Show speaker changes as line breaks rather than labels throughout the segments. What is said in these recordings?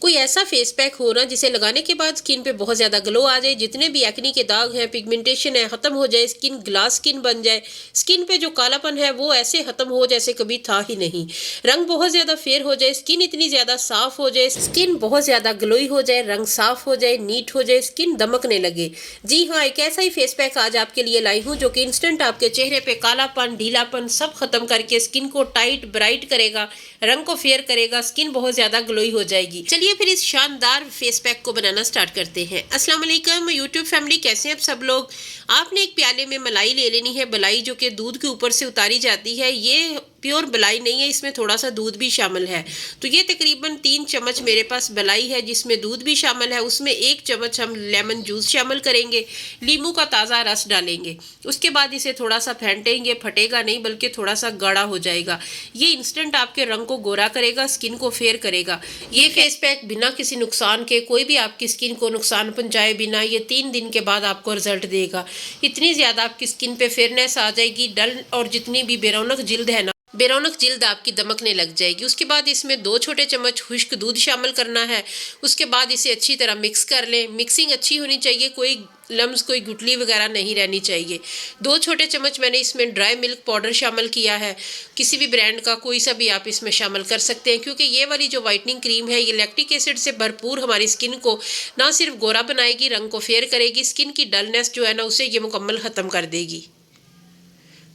कोई ऐसा face pack हो ना जिसे लगाने के बाद स्किन पे बहुत ज़्यादा ग्लो आ जाए, जितने भी एक्नी के दाग हैं, पिगमेंटेशन है, ख़त्म हो जाए, स्किन ग्लास स्किन बन जाए, स्किन पे जो कालापन है वो ऐसे ख़त्म हो जैसे कभी था ही नहीं, रंग बहुत ज़्यादा फेयर हो जाए, स्किन इतनी ज़्यादा साफ हो जाए, स्किन बहुत ज़्यादा ग्लोई हो जाए, रंग साफ हो जाए, नीट हो जाए, स्किन दमकने लगे। जी हाँ, एक ऐसा ही फेस पैक आज आपके लिए लाई हूँ जो कि इंस्टेंट आपके चेहरे पे कालापन, ढीलापन सब खत्म करके स्किन को टाइट ब्राइट करेगा, रंग को फेयर करेगा, स्किन बहुत ज़्यादा ग्लोई हो जाएगी। चलिए फिर इस शानदार फेस पैक को बनाना स्टार्ट करते हैं। अस्सलाम वालेकुम यूट्यूब फैमिली, कैसे हैं आप सब लोग। आपने एक प्याले में मलाई ले लेनी है, मलाई जो कि दूध के ऊपर से उतारी जाती है। ये प्योर मलाई नहीं है, इसमें थोड़ा सा दूध भी शामिल है। तो ये तकरीबन 3 चम्मच मेरे पास मलाई है जिसमें दूध भी शामिल है। उसमें 1 चम्मच हम लेमन जूस शामिल करेंगे, लीमू का ताज़ा रस डालेंगे। उसके बाद इसे थोड़ा सा फेंटेंगे, फटेगा नहीं बल्कि थोड़ा सा गाढ़ा हो जाएगा। ये इंस्टेंट आपके रंग को गोरा करेगा, स्किन को फेयर करेगा। ये फेस पैक बिना किसी नुकसान के, कोई भी आपकी स्किन को नुकसान पहुंचाए बिना, ये 3 दिन के बाद आपको रिजल्ट देगा। इतनी ज़्यादा आपकी स्किन पे फेयरनेस आ जाएगी, डल और जितनी भी बेरौनक जिल्द है ना, बेरौनक जिल्द आपकी दमकने लग जाएगी। उसके बाद इसमें 2 छोटे चम्मच खुश्क दूध शामिल करना है। उसके बाद इसे अच्छी तरह मिक्स कर लें। मिक्सिंग अच्छी होनी चाहिए, कोई लम्स, कोई गुठली वगैरह नहीं रहनी चाहिए। 2 छोटे चम्मच मैंने इसमें ड्राई मिल्क पाउडर शामिल किया है। किसी भी ब्रांड का कोई सा भी आप इसमें शामिल कर सकते हैं, क्योंकि ये वाली जो वाइटनिंग क्रीम है ये लैक्टिक एसिड से भरपूर हमारी स्किन को ना सिर्फ गोरा बनाएगी, रंग को फेयर करेगी, स्किन की डलनेस जो है ना उसे ये मुकम्मल ख़त्म कर देगी।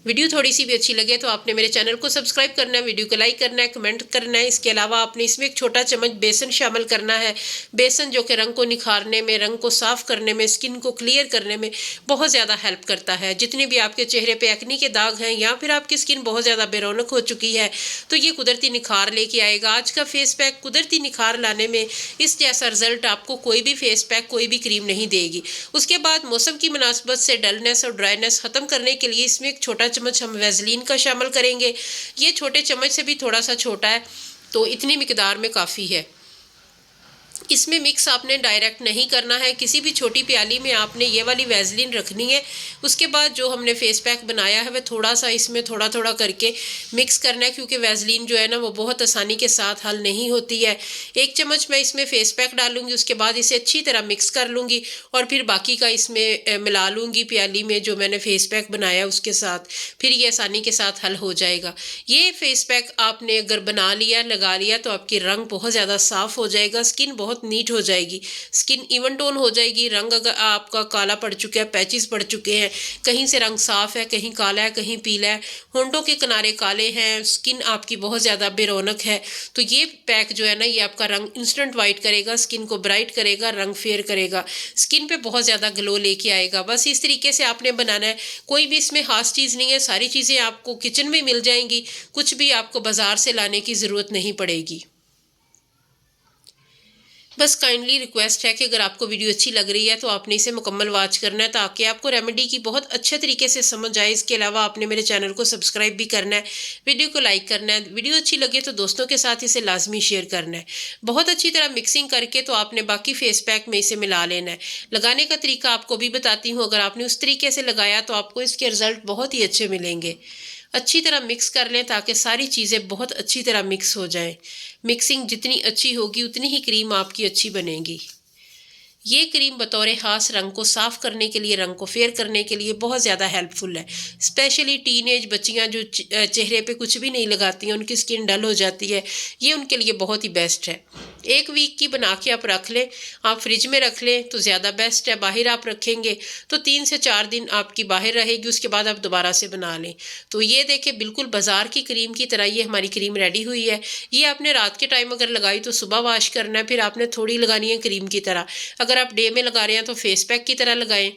वीडियो थोड़ी सी भी अच्छी लगे तो आपने मेरे चैनल को सब्सक्राइब करना है, वीडियो को लाइक करना है, कमेंट करना है। इसके अलावा आपने इसमें 1 छोटा चम्मच बेसन शामिल करना है। बेसन जो कि रंग को निखारने में, रंग को साफ करने में, स्किन को क्लियर करने में बहुत ज़्यादा हेल्प करता है। जितने भी आपके चेहरे पे एक्नी के दाग हैं या फिर आपकी स्किन बहुत ज़्यादा बेरौनक हो चुकी है तो ये कुदरती निखार लेके आएगा। आज का फेस पैक कुदरती निखार लाने में इस जैसा रिजल्ट आपको कोई भी फेस पैक, कोई भी क्रीम नहीं देगी। उसके बाद मौसम की मुनासबत से डलनेस और ड्राइनेस ख़त्म करने के लिए इसमें 1 छोटा चम्मच हम वैसलीन का शामिल करेंगे। ये छोटे चम्मच से भी थोड़ा सा छोटा है, तो इतनी मिकदार में काफ़ी है। इसमें मिक्स आपने डायरेक्ट नहीं करना है, किसी भी छोटी प्याली में आपने ये वाली वैसलीन रखनी है। उसके बाद जो हमने फेस पैक बनाया है वह थोड़ा सा इसमें थोड़ा थोड़ा करके मिक्स करना है, क्योंकि वैसलीन जो है ना वो बहुत आसानी के साथ हल नहीं होती है। 1 चम्मच मैं इसमें फेस पैक डालूंगी, उसके बाद इसे अच्छी तरह मिक्स कर लूँगी और फिर बाकी का इसमें मिला लूँगी प्याली में जो मैंने फेस पैक बनाया उसके साथ। फिर ये आसानी के साथ हल हो जाएगा। ये फेस पैक आपने अगर बना लिया, लगा लिया तो आपकी रंग बहुत ज़्यादा साफ़ हो जाएगा, स्किन बहुत नीट हो जाएगी, स्किन इवन टोन हो जाएगी। रंग अगर आपका काला पड़ चुका है, पैचेस पड़ चुके हैं, कहीं से रंग साफ है, कहीं काला है, कहीं पीला है, होंठों के किनारे काले हैं, स्किन आपकी बहुत ज़्यादा बेरौनक है, तो ये पैक जो है ना ये आपका रंग इंस्टेंट वाइट करेगा, स्किन को ब्राइट करेगा, रंग फेयर करेगा, स्किन पे बहुत ज़्यादा ग्लो लेके आएगा। बस इस तरीके से आपने बनाना है। कोई भी इसमें खास चीज़ नहीं है, सारी चीज़ें आपको किचन में मिल जाएंगी, कुछ भी आपको बाज़ार से लाने की ज़रूरत नहीं पड़ेगी। बस काइंडली रिक्वेस्ट है कि अगर आपको वीडियो अच्छी लग रही है तो आपने इसे मुकम्मल वॉच करना है ताकि आपको रेमेडी की बहुत अच्छे तरीके से समझ आए। इसके अलावा आपने मेरे चैनल को सब्सक्राइब भी करना है, वीडियो को लाइक करना है, वीडियो अच्छी लगे तो दोस्तों के साथ इसे लाजमी शेयर करना है। बहुत अच्छी तरह मिक्सिंग करके तो आपने बाकी फेस पैक में इसे मिला लेना है। लगाने का तरीका आपको भी बताती हूँ, अगर आपने उस तरीके से लगाया तो आपको इसके रिजल्ट बहुत ही अच्छे मिलेंगे। अच्छी तरह मिक्स कर लें ताकि सारी चीज़ें बहुत अच्छी तरह मिक्स हो जाएं। मिक्सिंग जितनी अच्छी होगी उतनी ही क्रीम आपकी अच्छी बनेगी। ये क्रीम बतौर ख़ास रंग को साफ़ करने के लिए, रंग को फेयर करने के लिए बहुत ज़्यादा हेल्पफुल है। स्पेशली टीनेज बच्चियाँ जो चेहरे पे कुछ भी नहीं लगाती हैं, उनकी स्किन डल हो जाती है, ये उनके लिए बहुत ही बेस्ट है। 1 वीक की बना के आप रख लें, आप फ्रिज में रख लें तो ज़्यादा बेस्ट है। बाहर आप रखेंगे तो 3 से 4 दिन आपकी बाहर रहेगी, उसके बाद आप दोबारा से बना लें। तो ये देखें बिल्कुल बाज़ार की क्रीम की तरह ये हमारी क्रीम रेडी हुई है। ये आपने रात के टाइम अगर लगाई तो सुबह वॉश करना है, फिर आपने थोड़ी लगानी है क्रीम की तरह। अगर आप डे में लगा रहे हैं तो फेस पैक की तरह लगाएं।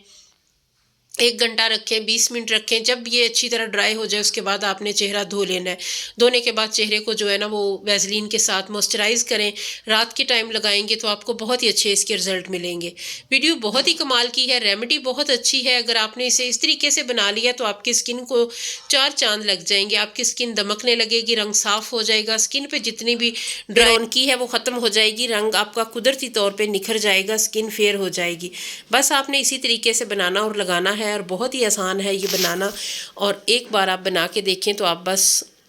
1 घंटा रखें, 20 मिनट रखें। जब ये अच्छी तरह ड्राई हो जाए उसके बाद आपने चेहरा धो लेना है। धोने के बाद चेहरे को जो है ना वो वैसलीन के साथ मॉइस्चराइज़ करें। रात के टाइम लगाएंगे तो आपको बहुत ही अच्छे इसके रिजल्ट मिलेंगे। वीडियो बहुत ही कमाल की है, रेमेडी बहुत अच्छी है। अगर आपने इसे इस तरीके से बना लिया तो आपकी स्किन को 4 चांद लग जाएंगे। आपकी स्किन दमकने लगेगी, रंग साफ हो जाएगा, स्किन पे जितनी भी ड्राउनकी है वो ख़त्म हो जाएगी, रंग आपका कुदरती तौर पे निखर जाएगा, स्किन फेयर हो जाएगी। बस आपने इसी तरीके से बनाना और लगाना है और बहुत ही आसान है ये बनाना। और एक बार आप बना के देखें तो आप बस